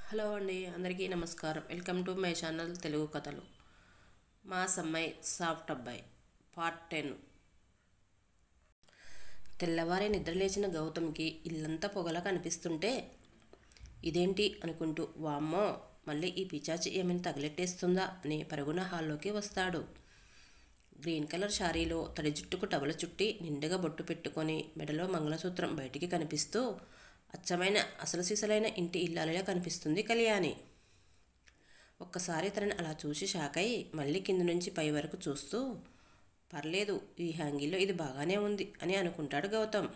Hello అండి, అందరికీ నమస్కారం. Welcome to my channel Telugu కథలు. మా సమ్మాయి సాఫ్ట్ అబ్బాయి పార్ట్ 10. తెల్లవారే నిద్రలేచిన గౌతమ్కి ఇల్లంతా పొగలా కనిపిస్తుంటే ఇదేంటి అనుకుంటూ వామ్మో మళ్ళీ ఈ పిచాచి ఏమైనా తగిలెట్టేస్తుందా అని పరుగున హాల్లోకి వస్తాడు. గ్రీన్ కలర్ శారీలో తడి జుట్టుకు టవల చుట్టి నిండుగా బొట్టు పెట్టుకొని మెడలో మంగళసూత్రం బయటికి కనిపిస్తూ అచ్చమైన అసలు సిసలైన ఇంటి ఇల్లాలిలా కనిపిస్తుంది కళ్యాణి. ఒక్కసారి తనని అలా చూసి షాక్ అయి మళ్ళీ కింద నుంచి పై వరకు చూస్తూ పర్లేదు, ఈ హ్యాంగిల్లో ఇది బాగానే ఉంది అని అనుకుంటాడు గౌతమ్.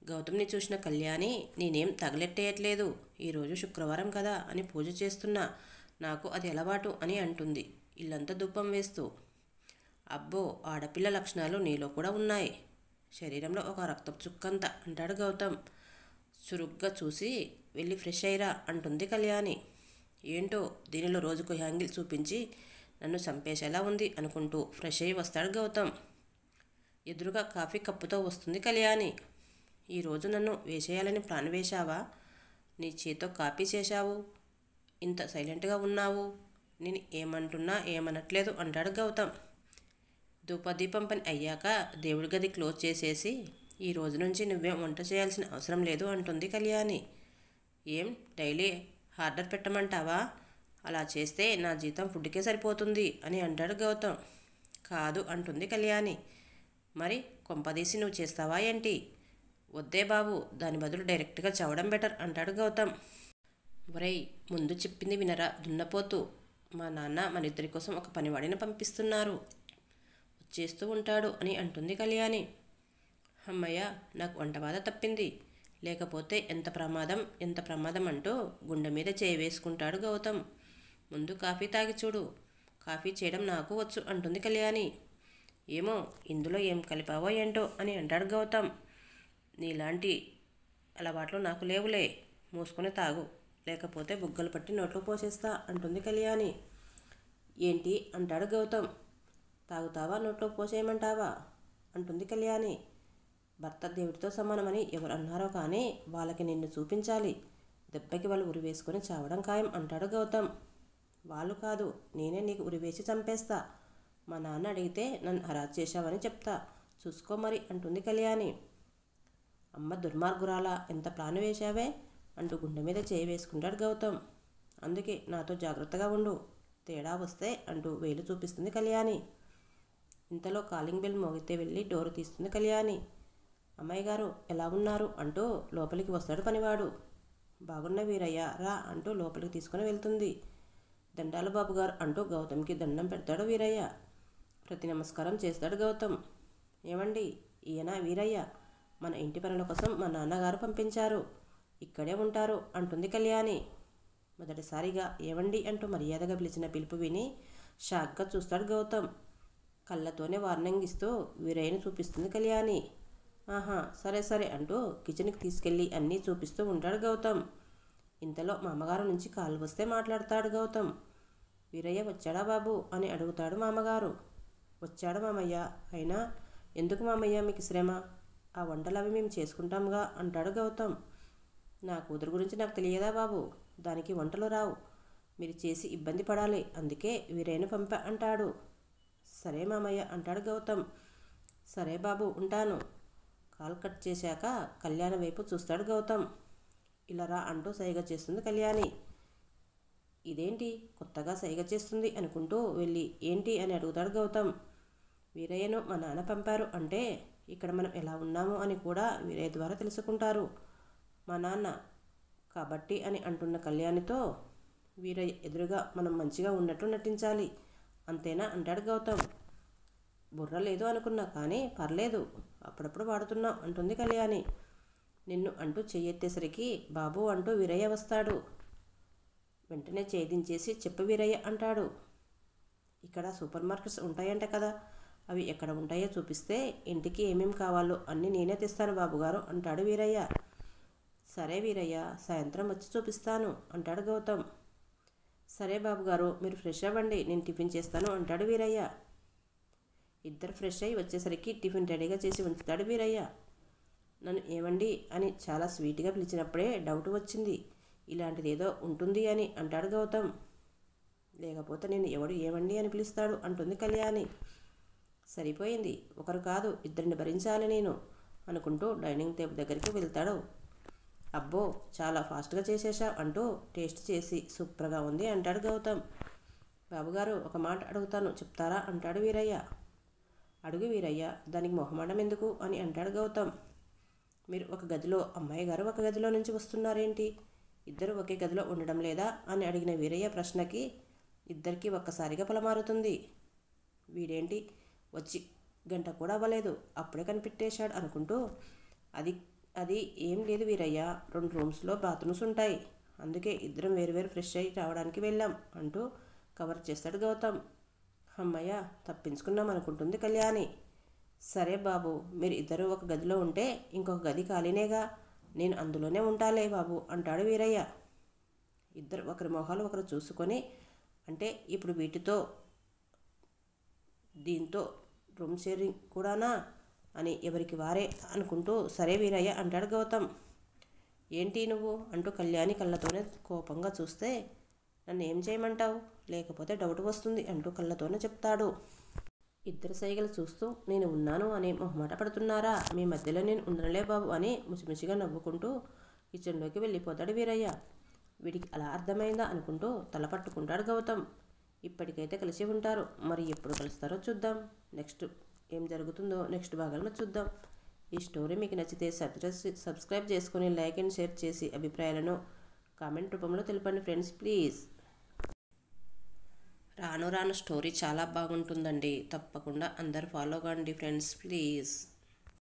గౌతమ్ని చూసిన కళ్యాణి నేనేం తగలెట్టేయట్లేదు, ఈరోజు శుక్రవారం కదా అని పూజ చేస్తున్నా, నాకు అది అలవాటు అని అంటుంది ఇల్లంతా ధూపం వేస్తూ. అబ్బో, ఆడపిల్ల లక్షణాలు నీలో కూడా ఉన్నాయి, శరీరంలో ఒక రక్తపు చుక్కంత అంటాడు గౌతమ్. చురుగ్గా చూసి వెళ్ళి ఫ్రెష్ అయ్యిరా అంటుంది కళ్యాణి. ఏంటో దీనిలో రోజుకు హ్యాంగిల్ చూపించి నన్ను చంపేసేలా ఉంది అనుకుంటూ ఫ్రెష్ అయ్యి వస్తాడు గౌతమ్. ఎదురుగా కాఫీ కప్పుతో వస్తుంది కళ్యాణి. ఈరోజు నన్ను వేసేయాలని ప్లాన్ వేశావా? నీ చేతో కాపీ చేశావు, ఇంత సైలెంట్గా ఉన్నావు, నేను ఏమంటున్నా ఏమనట్లేదు అంటాడు గౌతమ్. ధూపదీపం పని అయ్యాక దేవుడి గది క్లోజ్ చేసేసి ఈ రోజు నుంచి నువ్వేం వంట చేయాల్సిన అవసరం లేదు అంటుంది కళ్యాణి. ఏం డైలీ ఆర్డర్ పెట్టమంటావా? అలా చేస్తే నా జీతం ఫుడ్కే సరిపోతుంది అని అంటాడు గౌతమ్. కాదు అంటుంది కళ్యాణి. మరి కొంపదీసి నువ్వు చేస్తావా ఏంటి? వద్దే బాబు, దాని బదులు డైరెక్ట్గా చావడం బెటర్ అంటాడు గౌతమ్. ఒరేయ్, ముందు చెప్పింది వినరా దున్నపోతూ, మా నాన్న మన ఇద్దరి కోసం ఒక పనివాడిని పంపిస్తున్నారు, వచ్చేస్తూ ఉంటాడు అని అంటుంది కళ్యాణి. అమ్మయ్య, నాకు వంట బాధ తప్పింది, లేకపోతే ఎంత ప్రమాదం అంటూ గుండె మీద చేయి వేసుకుంటాడు గౌతమ్. ముందు కాఫీ తాగి చూడు, కాఫీ చేయడం నాకు వచ్చు అంటుంది కళ్యాణి. ఏమో ఇందులో ఏం కలిపావో ఏంటో అని అంటాడు గౌతమ్. నీలాంటి అలవాట్లు నాకు లేవులే, మూసుకొని తాగు, లేకపోతే బుగ్గలు పట్టి నోట్లో పోసేస్తా అంటుంది కళ్యాణి. ఏంటి అంటాడు గౌతమ్. తాగుతావా నోట్లో పోసేయమంటావా అంటుంది కళ్యాణి. భర్త దేవుడితో సమానమని ఎవరు అన్నారో కానీ వాళ్ళకి నిన్ను చూపించాలి, దెబ్బకి వాళ్ళు ఉరివేసుకొని చావడం ఖాయం అంటాడు గౌతమ్. వాళ్ళు కాదు, నేనే నీకు ఉరివేసి చంపేస్తా, మా నాన్న అడిగితే నన్ను హరాజ్ చేశావని చెప్తా, చూసుకో మరి అంటుంది కళ్యాణి. అమ్మ దుర్మార్గురాలా, ఎంత ప్లాన్ వేశావే అంటూ గుండె మీద చేయి వేసుకుంటాడు గౌతమ్. అందుకే నాతో జాగ్రత్తగా ఉండు, తేడా వస్తే అంటూ వేలు చూపిస్తుంది కళ్యాణి. ఇంతలో కాలింగ్ బెల్ మోగితే వెళ్ళి డోరు తీస్తుంది కళ్యాణి. అమ్మాయి గారు ఎలా ఉన్నారు అంటూ లోపలికి వస్తాడు పనివాడు. బాగున్న వీరయ్య రా అంటూ లోపలికి తీసుకుని వెళ్తుంది. దండాలు బాబు గారు అంటూ గౌతమ్కి దండం పెడతాడు వీరయ్య. ప్రతి నమస్కారం చేస్తాడు గౌతమ్. ఏమండి, ఈయన వీరయ్య, మన ఇంటి పనుల కోసం మా నాన్నగారు పంపించారు, ఇక్కడే ఉంటారు అంటుంది కళ్యాణి. మొదటిసారిగా ఏవండి అంటూ మర్యాదగా పిలిచిన పిలుపు విని షాక్గా చూస్తాడు గౌతమ్. కళ్ళతోనే వార్నింగ్ ఇస్తూ వీరయ్యను చూపిస్తుంది కళ్యాణి. ఆహా, సరే సరే అంటూ కిచెన్కి తీసుకెళ్ళి అన్నీ చూపిస్తూ ఉంటాడు గౌతమ్. ఇంతలో మామగారు నుంచి కాల్ వస్తే మాట్లాడతాడు గౌతమ్. వీరయ్య వచ్చాడా బాబు అని అడుగుతాడు మామగారు. వచ్చాడు మామయ్య, అయినా ఎందుకు మామయ్య మీకు శ్రమ, ఆ వంటలు అవి మేము చేసుకుంటాంగా అంటాడు గౌతమ్. నా కూతురు గురించి నాకు తెలియదా బాబు, దానికి వంటలు రావు, మీరు చేసి ఇబ్బంది పడాలి, అందుకే వీరయ్యను పంపా అంటాడు. సరే మామయ్య అంటాడు గౌతమ్. సరే బాబు ఉంటాను. కాల్ కట్ చేశాక కళ్యాణి వైపు చూస్తాడు గౌతమ్. ఇలా రా అంటూ సైగ చేస్తుంది కళ్యాణి. ఇదేంటి కొత్తగా సైగ చేస్తుంది అనుకుంటూ వెళ్ళి ఏంటి అని అడుగుతాడు గౌతమ్. వీరయ్యను మా నాన్న పంపారు అంటే ఇక్కడ మనం ఎలా ఉన్నాము అని కూడా వీరయ్య ద్వారా తెలుసుకుంటారు, మా నాన్న కాబట్టి అని అంటున్న కళ్యాణితో వీరయ్య ఎదురుగా మనం మంచిగా ఉన్నట్టు నటించాలి, అంతేనా అంటాడు గౌతమ్. బుర్ర లేదు అనుకున్నా కానీ పర్లేదు, అప్పుడప్పుడు వాడుతున్నాం అంటుంది కళ్యాణి. నిన్ను అంటూ చెయ్యెత్తేసరికి బాబు అంటూ వీరయ్య వస్తాడు. వెంటనే ఛేదించేసి చెప్పు వీరయ్య అంటాడు. ఇక్కడ సూపర్ మార్కెట్స్ ఉంటాయంట కదా, అవి ఎక్కడ ఉంటాయో చూపిస్తే ఇంటికి ఏమేం కావాలో అన్నీ నేనే తెస్తాను బాబుగారు అంటాడు వీరయ్య. సరే వీరయ్య, సాయంత్రం వచ్చి చూపిస్తాను అంటాడు గౌతమ్. సరే బాబుగారు, మీరు ఫ్రెష్ అవ్వండి, నేను టిఫిన్ చేస్తాను అంటాడు వీరయ్య. ఇద్దరు ఫ్రెష్ అయ్యి వచ్చేసరికి టిఫిన్ రెడీగా చేసి ఉంచుతాడు వీరయ్య. నన్ను ఏమండి అని చాలా స్వీట్గా పిలిచినప్పుడే డౌట్ వచ్చింది, ఇలాంటిదేదో ఉంటుంది అని అంటాడు గౌతమ్. లేకపోతే నేను ఎవడు ఏమండి అని పిలుస్తాడు అంటుంది కళ్యాణి. సరిపోయింది, ఒకరు కాదు ఇద్దరిని భరించాలి నేను అనుకుంటూ డైనింగ్ టేబుల్ దగ్గరికి వెళ్తాడు. అబ్బో చాలా ఫాస్ట్గా చేసేసా అంటూ టేస్ట్ చేసి సూపర్గా ఉంది అంటాడు గౌతమ్. బాబుగారు ఒక మాట అడుగుతాను చెప్తారా అంటాడు వీరయ్య. అడుగు వీరయ్య, దానికి మొహమాటం ఎందుకు అని అంటాడు గౌతమ్. మీరు ఒక గదిలో, అమ్మాయి గారు ఒక గదిలో నుంచి వస్తున్నారేంటి? ఇద్దరు ఒకే గదిలో ఉండడం లేదా అని అడిగిన వీరయ్య ప్రశ్నకి ఇద్దరికీ ఒక్కసారిగా పొలమారుతుంది. వీడేంటి వచ్చి గంట కూడా అవ్వలేదు అప్పుడే కనిపెట్టేశాడు అనుకుంటూ అది అది ఏం లేదు వీరయ్య, 2 రూమ్స్లో బాత్రూమ్స్ ఉంటాయి, అందుకే ఇద్దరం వేరువేరు ఫ్రెష్ అయ్యి రావడానికి వెళ్ళాం అంటూ కవర్ చేస్తాడు గౌతమ్. అమ్మయ్య తప్పించుకున్నాం అనుకుంటుంది కళ్యాణి. సరే బాబు, మీరు ఇద్దరు ఒక గదిలో ఉంటే ఇంకొక గది ఖాళీనేగా, నేను అందులోనే ఉంటాలే బాబు అంటాడు వీరయ్య. ఇద్దరు ఒకరి మొహాలు ఒకరు చూసుకొని, అంటే ఇప్పుడు వీటితో దీంతో రూమ్ షేరింగ్ కూడానా అని ఎవరికి వారే అనుకుంటూ సరే వీరయ్య అంటాడు గౌతమ్. ఏంటి నువ్వు అంటూ కళ్యాణి కళ్ళతోనే కోపంగా చూస్తే, నన్ను ఏం చేయమంటావు, లేకపోతే డౌట్ వస్తుంది అంటూ కళ్ళతోనే చెప్తాడు. ఇద్దరు సైగలు చూస్తూ నేను ఉన్నాను అని మొహమాట పడుతున్నారా, మీ మధ్యలో నేను ఉండనులే బాబు అని ముసిముసిగా నవ్వుకుంటూ కిచెన్లోకి వెళ్ళిపోతాడు వీరయ్య. వీడికి అలా అర్థమైందా అనుకుంటూ తల పట్టుకుంటాడు గౌతమ్. ఇప్పటికైతే కలిసి ఉంటారు, మరి ఎప్పుడు కలుస్తారో చూద్దాం. నెక్స్ట్ ఏం జరుగుతుందో నెక్స్ట్ భాగంలో చూద్దాం. ఈ స్టోరీ మీకు నచ్చితే సబ్స్క్రైబ్ చేసుకొని లైక్ అండ్ షేర్ చేసి అభిప్రాయాలను కామెంట్ రూపంలో తెలపండి ఫ్రెండ్స్ ప్లీజ్. రాను రాను స్టోరీ చాలా బాగుంటుందండి, తప్పకుండా అందరు ఫాలో కండి ఫ్రెండ్స్ ప్లీజ్.